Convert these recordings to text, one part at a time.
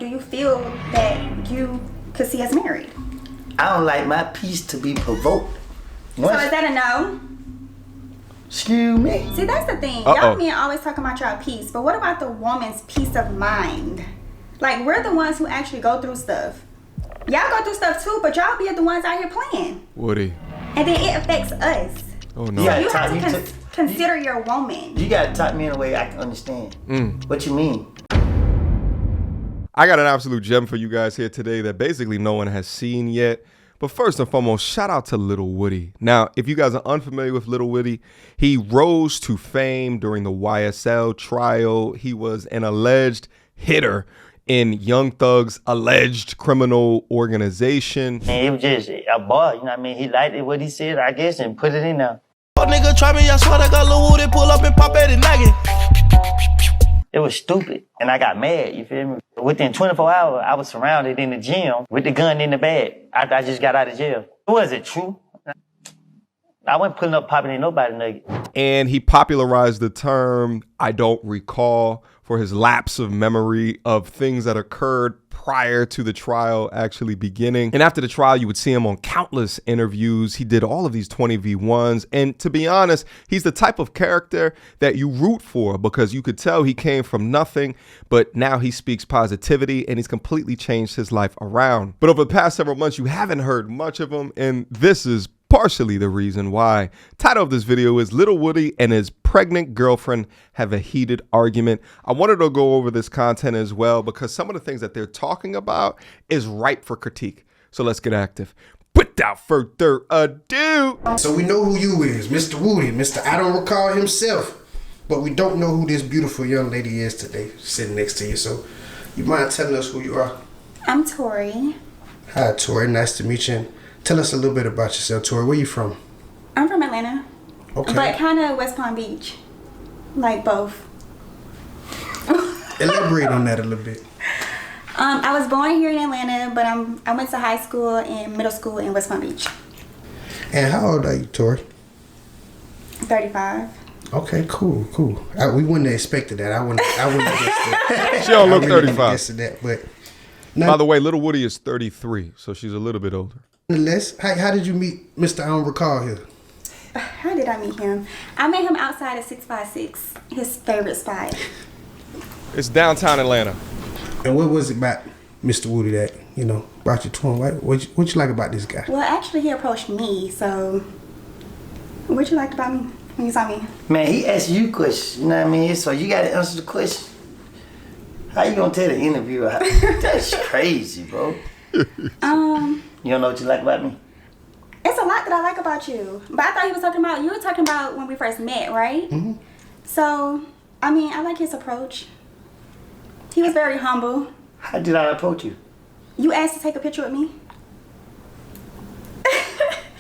do you feel that you could see us married? I don't like my peace to be provoked. So is that a no? Excuse me? See, that's the thing. Y'all men always talking about y'all peace, but what about the woman's peace of mind? Like, we're the ones who actually go through stuff. Y'all go through stuff too, but y'all be the ones out here playing. Woody. And then it affects us. Oh no. So you have to consider your woman. You gotta talk me in a way I can understand. What you mean? I got an absolute gem for you guys here today that basically no one has seen yet. But first and foremost, shout out to Lil Woody. Now, if you guys are unfamiliar with Lil Woody, he rose to fame during the YSL trial. He was an alleged hitter in Young Thug's alleged criminal organization. And it was just a boy, you know what I mean? He liked it, what he said, I guess, and put it in there. Nigga try me, I swear I got Lil Woody, pull up and pop at it, nugget. It was stupid, and I got mad, you feel me? Within 24 hours, I was surrounded in the gym with the gun in the bag after I just got out of jail. Was it true? I wasn't pulling up popping in nobody nugget. And he popularized the term, I don't recall, for his lapse of memory of things that occurred prior to the trial actually beginning. And after the trial, you would see him on countless interviews. He did all of these 20v1s. And to be honest, he's the type of character that you root for because you could tell he came from nothing, but now he speaks positivity and he's completely changed his life around. But over the past several months, you haven't heard much of him, and this is partially the reason why. Title of this video is Lil Woody and his pregnant girlfriend have a heated argument. I wanted to go over this content as well because some of the things that they're talking about is ripe for critique. So let's get active. Without further ado. So we know who you is, Mr. Woody, Mr. I don't recall himself, but we don't know who this beautiful young lady is today sitting next to you. So you mind telling us who you are? I'm Tori. Hi, Tori. Nice to meet you. And tell us a little bit about yourself, Tori. Where you from? I'm from Atlanta. Okay. But kind of West Palm Beach. Like both. Elaborate on that a little bit. I was born here in Atlanta, but I went to high school and middle school in West Palm Beach. And how old are you, Tori? 35. Okay, cool. We wouldn't have expected that. I wouldn't have guessed that. She don't look I really 35. Guessed that, but by the way, Lil Woody is 33, so she's a little bit older. Nonetheless, how did you meet Mr. I don't recall here? How did I meet him? I met him outside of 656, his favorite spot. It's downtown Atlanta. And what was it about Mr. Woody that, brought you to him? What you like about this guy? Well, actually, he approached me, so what you liked about me when you saw me? Man, he asked you questions, you know what I mean? So you gotta answer the question. How you gonna tell the interviewer? That's crazy, bro. You don't know what you like about me? It's a lot that I like about you. But I thought you were talking about when we first met, right? Mm-hmm. So, I mean, I like his approach. He was very humble. How did I approach you? You asked to take a picture with me.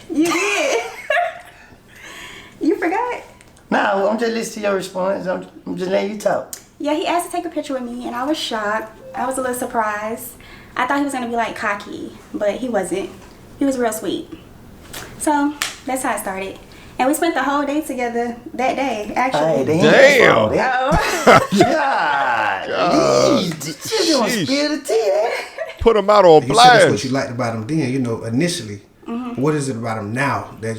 You did. You forgot? No, I'm just listening to your response. I'm just letting you talk. Yeah, he asked to take a picture with me, and I was shocked. I was a little surprised. I thought he was going to be, like, cocky, but he wasn't. He was real sweet. So, that's how it started. And we spent the whole day together that day, actually. Damn! God! She don't spill the tea. Put him out on You said blast. that's what you liked about him then, initially. Mm-hmm. What is it about him now that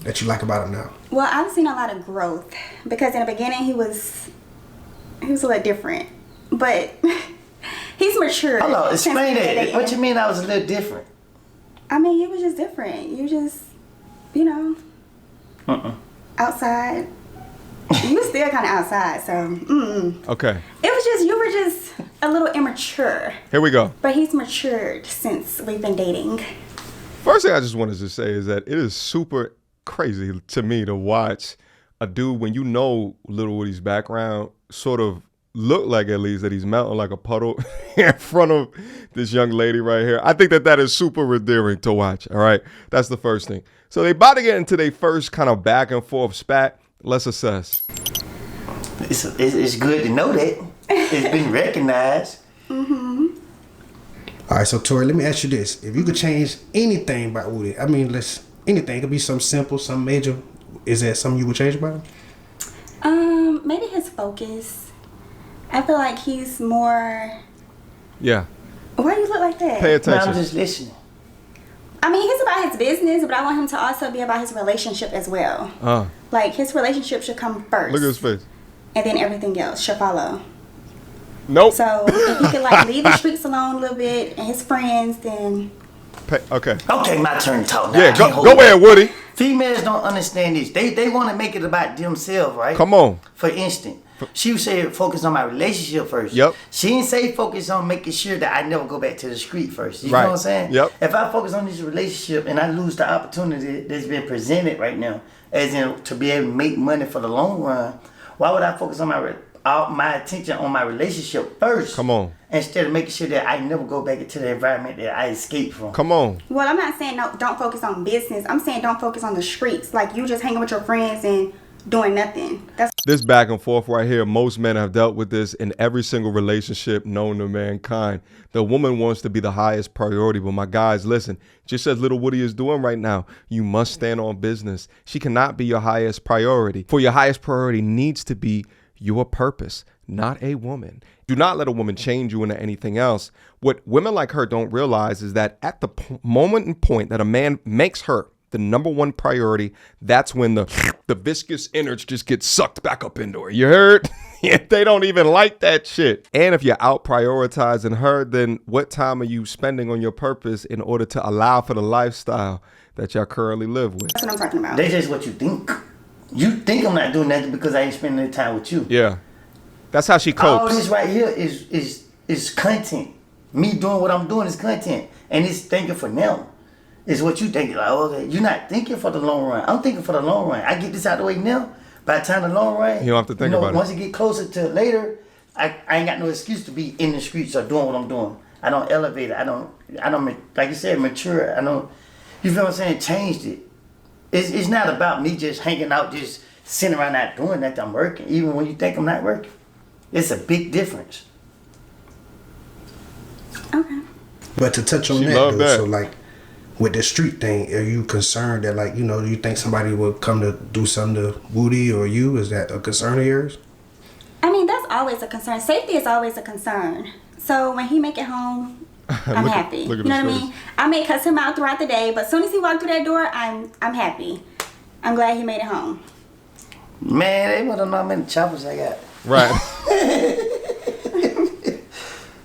that you like about him now? Well, I've seen a lot of growth because in the beginning he was a little different, but he's matured. Hold on, explain that. What you mean I was a little different? I mean, you was just different. You just, outside. You was still kind of outside, so. Okay. It was just, you were just a little immature. Here we go. But he's matured since we've been dating. First thing I just wanted to say is that it is super crazy to me to watch a dude, when you know Lil Woody's background, sort of look like at least that he's melting like a puddle in front of this young lady right here. I think that is super endearing to watch, all right? That's the first thing. So they about to get into their first kind of back and forth spat. Let's assess. It's good to know that. It's been recognized. Mm-hmm. All right, so Tori, let me ask you this. If you could change anything about Woody, anything. It could be something simple, something major. Is that something you would change about him? Maybe his focus. I feel like he's more... Yeah. Why you look like that? Pay No, attention. I'm just listening. I mean, he's about his business, but I want him to also be about his relationship as well. Like, his relationship should come first. Look at his face. And then everything else should follow. Nope. So, if he could, like, leave the streets alone a little bit and his friends, then... Okay. Okay, my turn to talk now. Yeah, I can't hold go it. ahead, Woody. Females don't understand this. They want to make it about themselves, right? Come on. For instance, she said focus on my relationship first. Yep. She didn't say focus on making sure that I never go back to the street first. You Right. know what I'm saying? Yep. If I focus on this relationship and I lose the opportunity that's been presented right now, as in to be able to make money for the long run, why would I focus on all my attention on my relationship first? Come on. Instead of making sure that I never go back into the environment that I escaped from. Come on. Well, I'm not saying no, don't focus on business. I'm saying don't focus on the streets. Like, you just hanging with your friends and doing nothing. That's This back and forth right here, most men have dealt with this in every single relationship known to mankind. The woman wants to be the highest priority, but my guys, listen, just as Lil Woody is doing right now, you must stand on business. She cannot be your highest priority. For your highest priority needs to be your purpose, not a woman. Do not let a woman change you into anything else. What women like her don't realize is that at the moment and point that a man makes her the number one priority, that's when the viscous innards just get sucked back up into her. You heard? Yeah, they don't even like that shit. And if you're out prioritizing her, then what time are you spending on your purpose in order to allow for the lifestyle that y'all currently live with? what I'm talking about. That's just what you think. You think I'm not doing nothing because I ain't spending any time with you. Yeah. That's how she All copes. this right here is content. Me doing what I'm doing is content. And it's thinking for now. It's what you think. Like, okay, you're not thinking for the long run. I'm thinking for the long run. I get this out the way now. By the time the long run, You don't have to think about it. Once it get closer to later, I ain't got no excuse to be in the streets or doing what I'm doing. I don't elevate it. I don't like you said, mature. You feel what I'm saying? Changed it. It's not about me just hanging out, just sitting around not doing nothing. I'm working. Even when you think I'm not working. It's a big difference. Okay. But to touch on She that, loved though, that. so like with the street thing, are you concerned that, like, you think somebody would come to do something to Woody or you? Is that a concern of yours? I mean, that's always a concern. Safety is always a concern. So when he make it home, I'm happy. look at You know what his I face. mean? I may cuss him out throughout the day, but as soon as he walked through that door, I'm happy. I'm glad he made it home. Man, they want to know how many choppers I got. Right.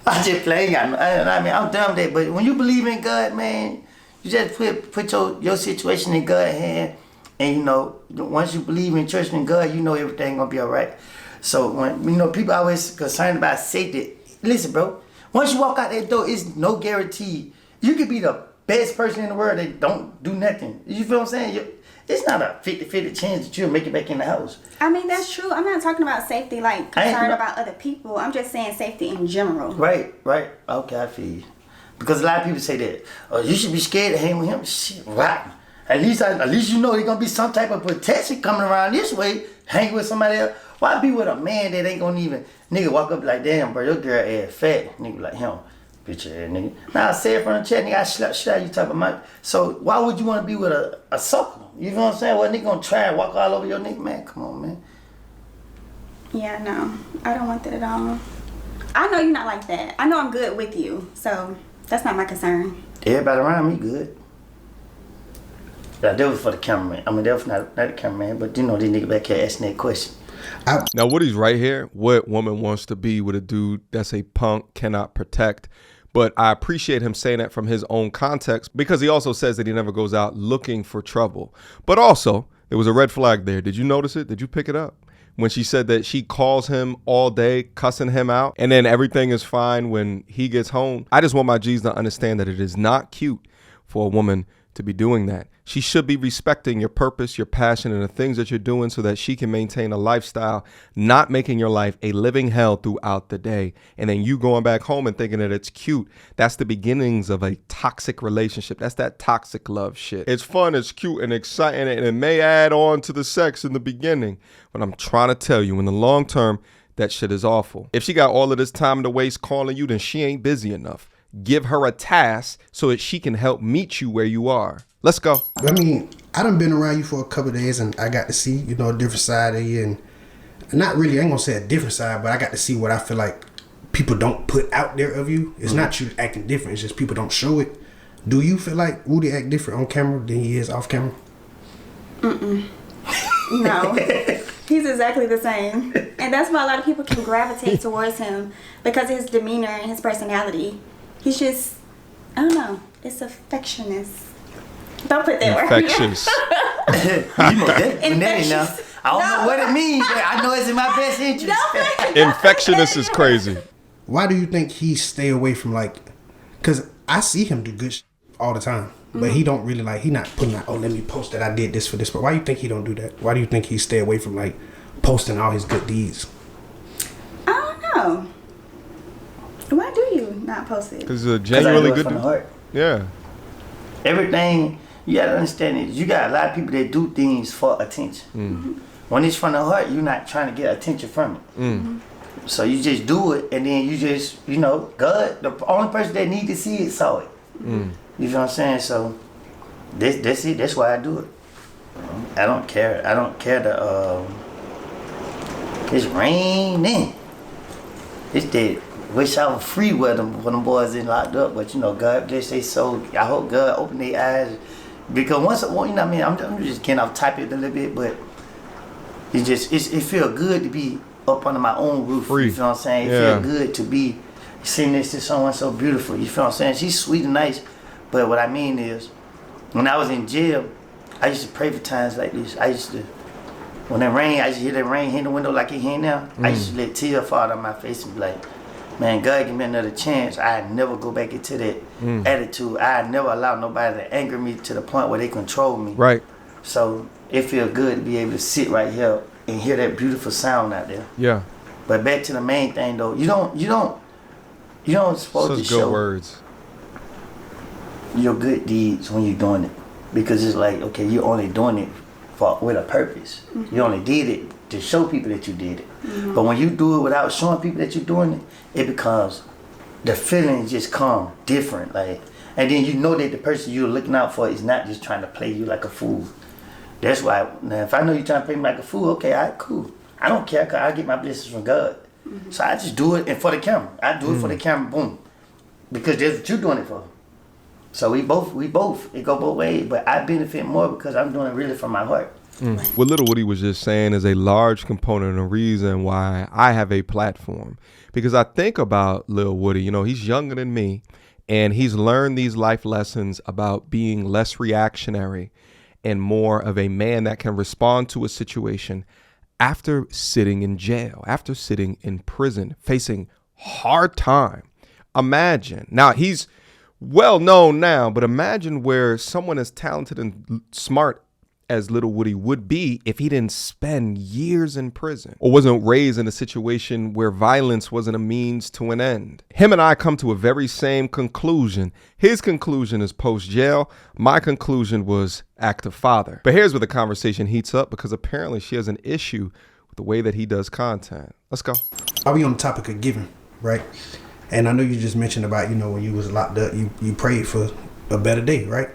I just play. I mean, I'm done with that. But when you believe in God, man, you just put your situation in God's hand. And, once you believe in trust in God, you know everything going to be all right. So, when, people always concerned about safety. Listen, bro. Once you walk out that door, it's no guarantee. You could be the best person in the world that don't do nothing. You feel what I'm saying? It's not a 50-50 chance that you'll make it back in the house. I mean, that's true. I'm not talking about safety, like, concerned about other people. I'm just saying safety in general. Right. Okay, I feel you. Because a lot of people say that, oh, you should be scared to hang with him. Shit, right. At least you know there's going to be some type of protection coming around this way. Hang with somebody else. Why be with a man that ain't going to even, nigga, walk up like, damn, bro, your girl ass fat. Nigga like, him, bitch ass nigga. Now I say it from the chat, nigga, I slap shit out you type of mic. So why would you want to be with a sucker? You know what I'm saying? Well, nigga gonna try and walk all over your nigga, man. Come on, man. Yeah, no. I don't want that at all. I know you're not like that. I know I'm good with you. So that's not my concern. Everybody around me good. Yeah, that was for the cameraman. I mean, that was not the cameraman, but these niggas back here asking that question. Now, Woody's right here. What woman wants to be with a dude that's a punk, cannot protect? But I appreciate him saying that from his own context, because he also says that he never goes out looking for trouble. But also, there was a red flag there. Did you notice it? Did you pick it up? When she said that she calls him all day, cussing him out, and then everything is fine when he gets home. I just want my G's to understand that it is not cute for a woman to be doing that. She should be respecting your purpose, your passion, and the things that you're doing so that she can maintain a lifestyle, not making your life a living hell throughout the day. And then you going back home and thinking that it's cute. That's the beginnings of a toxic relationship. That's that toxic love shit. It's fun, it's cute and exciting, and it may add on to the sex in the beginning. But I'm trying to tell you, in the long term, that shit is awful. If she got all of this time to waste calling you, then she ain't busy enough. Give her a task so that she can help meet you where you are. Let's go. I mean, I done been around you for a couple of days and I got to see, a different side of you. And not really, I ain't gonna say a different side, but I got to see what I feel like people don't put out there of you. It's not you acting different. It's just people don't show it. Do you feel like Woody act different on camera than he is off camera? No. He's exactly the same. And that's why a lot of people can gravitate towards him, because of his demeanor and his personality. He's just, I don't know, it's affectionist. Don't put that word. Infectious. You know that. Infectious. I don't know what it means, but I know it's in my best interest. Infectionist is crazy. Why do you think he stay away from like? Cause I see him do good all the time, but he don't really like. He not putting out. Oh, let me post that I did this for this. But why do you think he don't do that? Why do you think he stay away from like posting all his good deeds? I don't know. Why do you not post it? Because a genuinely good from the dude. heart. Yeah. Everything you gotta understand is you got a lot of people that do things for attention. When it's from the heart, you're not trying to get attention from it. So you just do it, and then you just, God, the only person that need to see it saw it. You feel what I'm saying? So that's it. That's why I do it. I don't care. I don't care it's raining. It's that. Wish I was free with them when them boys in locked up, but God bless their soul. I hope God open their eyes, because once I'm just getting off topic a little bit, but it feel good to be up under my own roof. Free. You feel what I'm saying? It feel good to be sitting next to someone so beautiful. You feel what I'm saying? She's sweet and nice, but what I mean is, when I was in jail, I used to pray for times like this. When it rained, I used to hear that rain hit the window like it here now. I used to let tears fall down my face and be like, man, God give me another chance. I never go back into that attitude. I never allow nobody to anger me to the point where they control me. Right. So it feels good to be able to sit right here and hear that beautiful sound out there. Yeah. But back to the main thing though, you don't supposed Such to good show words. your good deeds when you're doing it, because it's like, okay, you're only doing it with a purpose. You only did it to show people that you did it. But when you do it without showing people that you're doing it, it becomes, the feelings just come different. Like, and then you know that the person you're looking out for is not just trying to play you like a fool. That's why, now if I know you're trying to play me like a fool, okay, all right, cool. I don't care, because I get my blessings from God. So I just do it, and for the camera. I do it for the camera, boom. Because that's what you're doing it for. So we both, it go both ways, but I benefit more because I'm doing it really from my heart. What Lil Woody was just saying is a large component and a reason why I have a platform. Because I think about Lil Woody, he's younger than me, and he's learned these life lessons about being less reactionary and more of a man that can respond to a situation after sitting in jail, after sitting in prison, facing hard time. Imagine. Now, he's well known now, but imagine where someone as talented and smart as Lil Woody would be if he didn't spend years in prison or wasn't raised in a situation where violence wasn't a means to an end. Him and I come to a very same conclusion. His conclusion is post-jail. My conclusion was active father. But here's where the conversation heats up, because apparently she has an issue with the way that he does content. Let's go. Are we on the topic of giving, right? And I know you just mentioned about, when you was locked up, you prayed for a better day, right?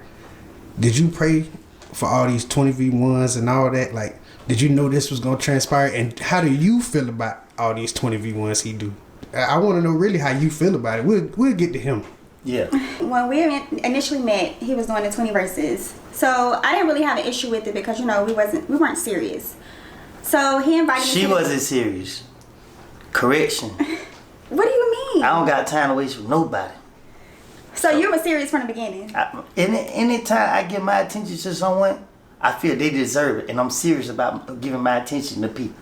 Did you pray for all these 20v1s and all that? Like, did you know this was going to transpire? And how do you feel about all these 20v1s he do? I want to know really how you feel about it. We'll get to him. Yeah. When we initially met, he was doing the 20 verses. So I didn't really have an issue with it because, we weren't serious. So he invited me. She wasn't serious. Correction. What do you mean? I don't got time to waste with nobody. So you were serious from the beginning? Anytime I give my attention to someone, I feel they deserve it, and I'm serious about giving my attention to people.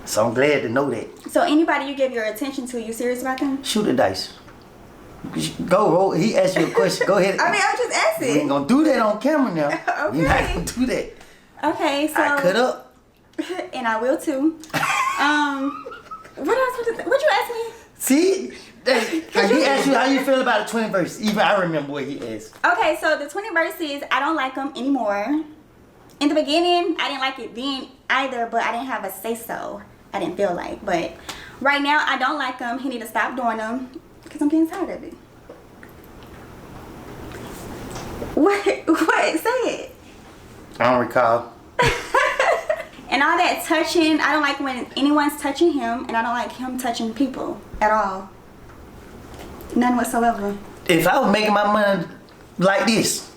So I'm glad to know that. So anybody you give your attention to, you serious about them? Shoot the dice. Go, roll. He asked you a question. Go ahead. I was just asking. We ain't gonna do that on camera now. Okay. We're not gonna do that. Okay, so I cut up. And I will too. What else? What you ask me? See? He asked you how you feel about the 20 verses. Even I remember what he asked. Okay, so the 20 verses, I don't like them anymore. In the beginning, I didn't like it then either, but I didn't have a say-so. I didn't feel like. But right now, I don't like them. He need to stop doing them because I'm getting tired of it. What? Say it. I don't recall. And And all that touching, I don't like when anyone's touching him, and I don't like him touching people at all. None whatsoever. If I was making my money like this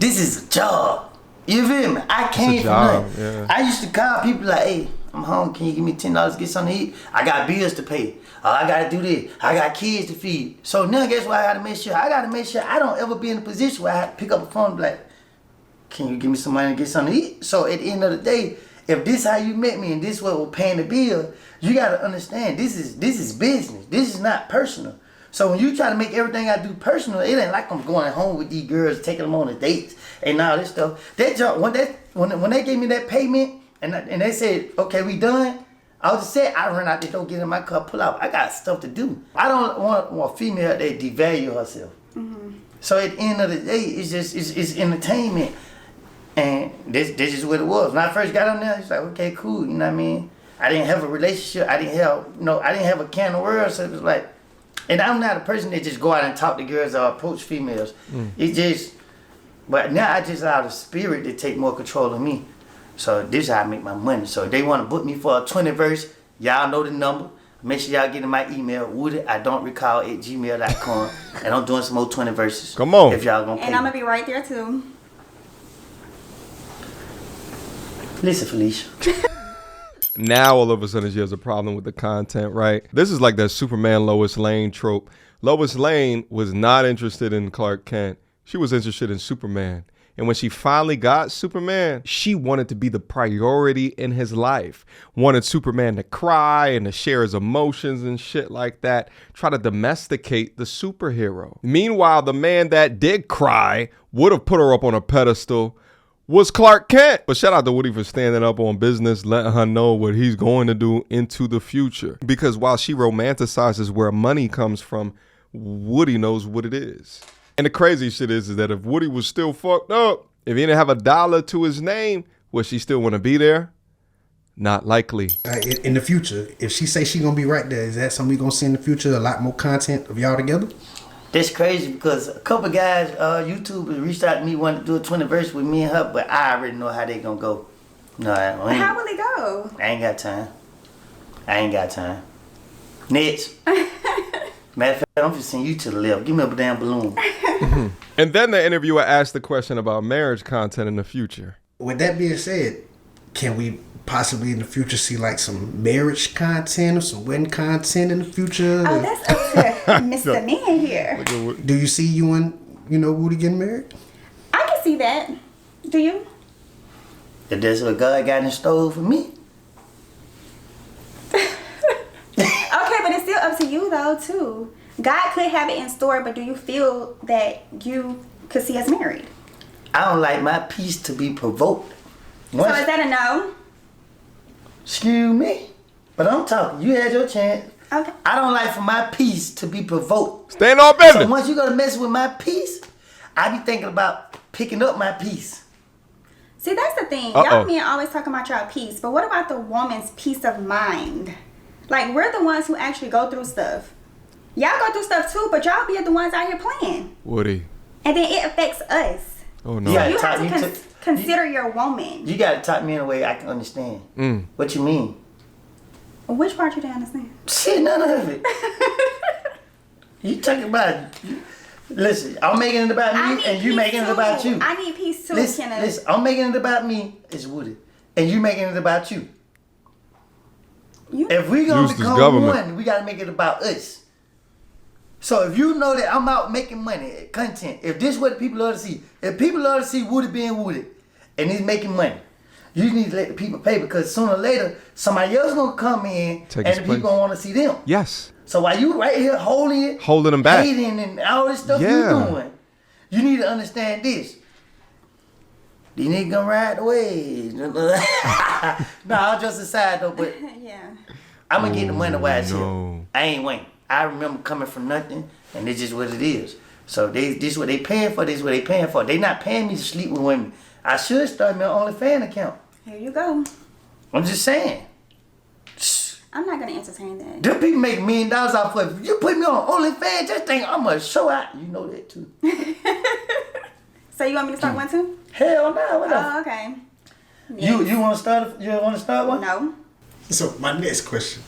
is a job. You feel me? I came from nothing. Yeah. I used to call people like, hey, I'm home. Can you give me $10 to get something to eat? I got bills to pay. I got to do this. I got kids to feed. So now guess what I got to make sure? I got to make sure I don't ever be in a position where I have to pick up a phone and be like, can you give me some money to get something to eat? So at the end of the day, if this how you met me and this what was paying the bill, you got to understand this is business. This is not personal. So when you try to make everything I do personal, it ain't like I'm going home with these girls, taking them on the dates and all this stuff. That job, when they gave me that payment and they said, okay, we done, I was just saying, I run out the door, get in my car, pull out. I got stuff to do. I don't want a female that devalue herself. Mm-hmm. So at the end of the day, it's entertainment. And this is what it was. When I first got on there, it's like, okay, cool, you know what I mean? I didn't have a relationship. I didn't have a can of words. So it was like, and I'm not a person that just go out and talk to girls or approach females. It just, but now I just allow the spirit to take more control of me. So this is how I make my money. So if they want to book me for a 20 verse, y'all know the number. Make sure y'all get in my email, woody@gmail.com, and I'm doing some more 20 verses. Come on. If y'all gonna pay And I'm me. going to be right there too. Listen, Felicia. Now all of a sudden she has a problem with the content, right? This is like that Superman Lois Lane trope. Lois Lane was not interested in Clark Kent. She was interested in Superman. And when she finally got Superman, she wanted to be the priority in his life. Wanted Superman to cry and to share his emotions and shit like that. Try to domesticate the superhero. Meanwhile, the man that did cry would have put her up on a pedestal was Clark Kent. But shout out to Woody for standing up on business, letting her know what he's going to do into the future. Because while she romanticizes where money comes from, Woody knows what it is. And the crazy shit is that if Woody was still fucked up, if he didn't have $1 to his name, would she still want to be there? Not likely. In the future, if she say she gonna be right there, is that something we gonna see in the future? A lot more content of y'all together? That's crazy because a couple guys, YouTubers reached out to me, wanted to do a 20 verse with me and her, but I already know how they gonna go. No, How will it go? I ain't got time. Next. Matter of fact, I'm just sending you to the left. Give me a damn balloon. And then the interviewer asked the question about marriage content in the future. With that being said, can we possibly in the future see like some marriage content or some wedding content in the future? Oh, that's up to Mr. Man here. Do you see you and Woody getting married? I can see that. Do you? If that's what God got in store for me. Okay, but it's still up to you though too. God could have it in store, but do you feel that you could see us married? I don't like my peace to be provoked. So is that a no? Excuse me, but I'm talking. You had your chance. Okay. I don't like for my peace to be provoked. Stand on business. So once you gonna mess with my peace, I be thinking about picking up my peace. See, that's the thing. Uh-oh. Y'all men always talking about y'all peace, but what about the woman's peace of mind? Like, we're the ones who actually go through stuff. Y'all go through stuff too, but y'all be the ones out here playing. Woody. And then it affects us. Oh no. Yeah. You have talk to me consider your woman. You gotta talk me in a way I can understand. What you mean? Which part you didn't understand? Shit, none of it. You talking about... Listen, I'm making it about me and you making it about you. I need peace too, Listen, I'm making it about me, it's Woody. And you making it about you. If we gonna Use this become government. one, we gotta make it about us. So if you know that I'm out making money, content, if this is what people love to see, if people love to see Woody being Woody and he's making money, you need to let the people pay because sooner or later somebody else gonna come in Take and his the people place. gonna want to see them. Yes. So while you right here holding them back, hating and all this stuff you doing, you need to understand this. These niggas gonna ride the wave. No, I'll just aside though, but Yeah. I'm gonna get the money while it's no. here. I ain't waiting. I remember coming from nothing, and this is what it is. So this is what they paying for. This is what they paying for. They not paying me to sleep with women. I should start my OnlyFans account. Here you go. I'm just saying. I'm not gonna entertain that. Them people make $1 million off of it. You put me on OnlyFans, just think I'm gonna show out. You know that too. So you want me to start one too? Hell no, what the Oh, okay. Yes. You want to start? You want to start one? No. So my next question.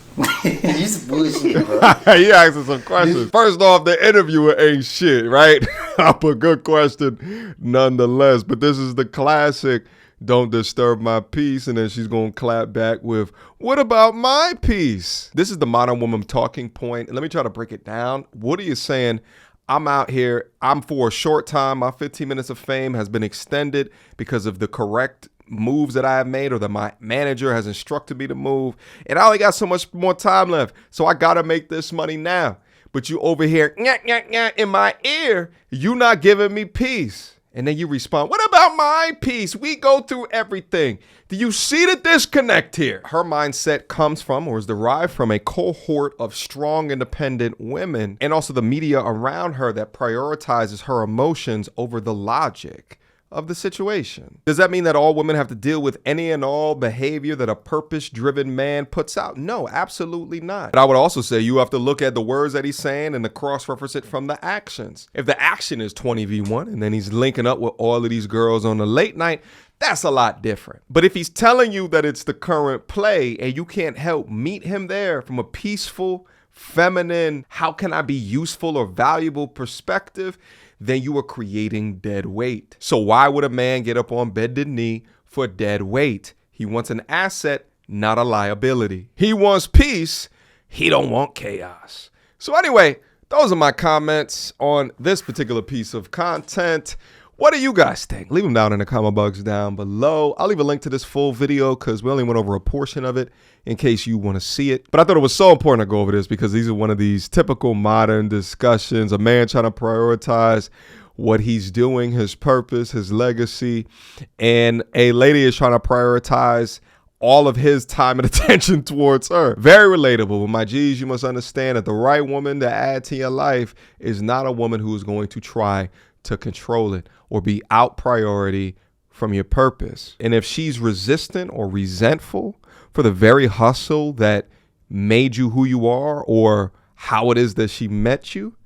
You some bullshit, bro. He asking some questions. First off, the interviewer ain't shit, right? A good question nonetheless. But this is the classic, don't disturb my peace. And then she's going to clap back with, what about my peace? This is the modern woman talking point. And let me try to break it down. Woody is saying, I'm out here. I'm for a short time. My 15 minutes of fame has been extended because of the correct moves that I have made or that my manager has instructed me to move. And I only got so much more time left. So I got to make this money now. But you over here in my ear, you not giving me peace. And then you respond, what about my peace? We go through everything. Do you see the disconnect here? Her mindset comes from or is derived from a cohort of strong, independent women and also the media around her that prioritizes her emotions over the logic of the situation. Does that mean that all women have to deal with any and all behavior that a purpose-driven man puts out? No, absolutely not. But I would also say you have to look at the words that he's saying and to cross-reference it from the actions. If the action is 20v1 and then he's linking up with all of these girls on the late night, that's a lot different. But if he's telling you that it's the current play and you can't help meet him there from a peaceful, feminine, how can I be useful or valuable perspective, then you are creating dead weight. So why would a man get up on bended knee for dead weight? He wants an asset, not a liability. He wants peace. He don't want chaos. So anyway, those are my comments on this particular piece of content. What do you guys think? Leave them down in the comment box down below. I'll leave a link to this full video because we only went over a portion of it in case you want to see it. But I thought it was so important to go over this because these are one of these typical modern discussions. A man trying to prioritize what he's doing, his purpose, his legacy. And a lady is trying to prioritize all of his time and attention towards her. Very relatable. But my G's, you must understand that the right woman to add to your life is not a woman who is going to try to control it or be out priority from your purpose. And if she's resistant or resentful for the very hustle that made you who you are or how it is that she met you,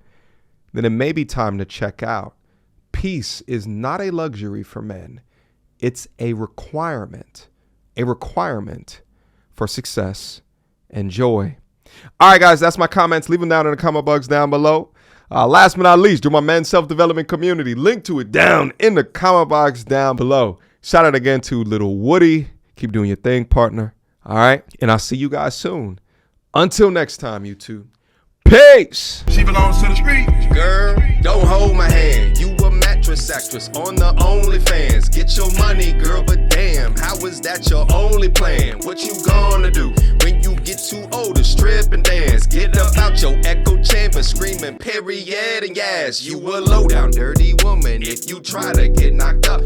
then it may be time to check out. Peace is not a luxury for men. It's a requirement for success and joy. All right, guys, that's my comments. Leave them down in the comment box down below. Last but not least, join my men's self-development community. Link to it down in the comment box down below. Shout out again to Lil Woody. Keep doing your thing, partner. All right. And I'll see you guys soon. Until next time, you two. Peace. She belongs to the street. Girl, don't hold my hand. You a mattress actress on the OnlyFans. Get your money, girl, but damn, how is that your only plan? What you gonna do when you get too old to strip and dance? Get up out your echo chamber screaming period and yes. You a low down dirty woman if you try to get knocked up.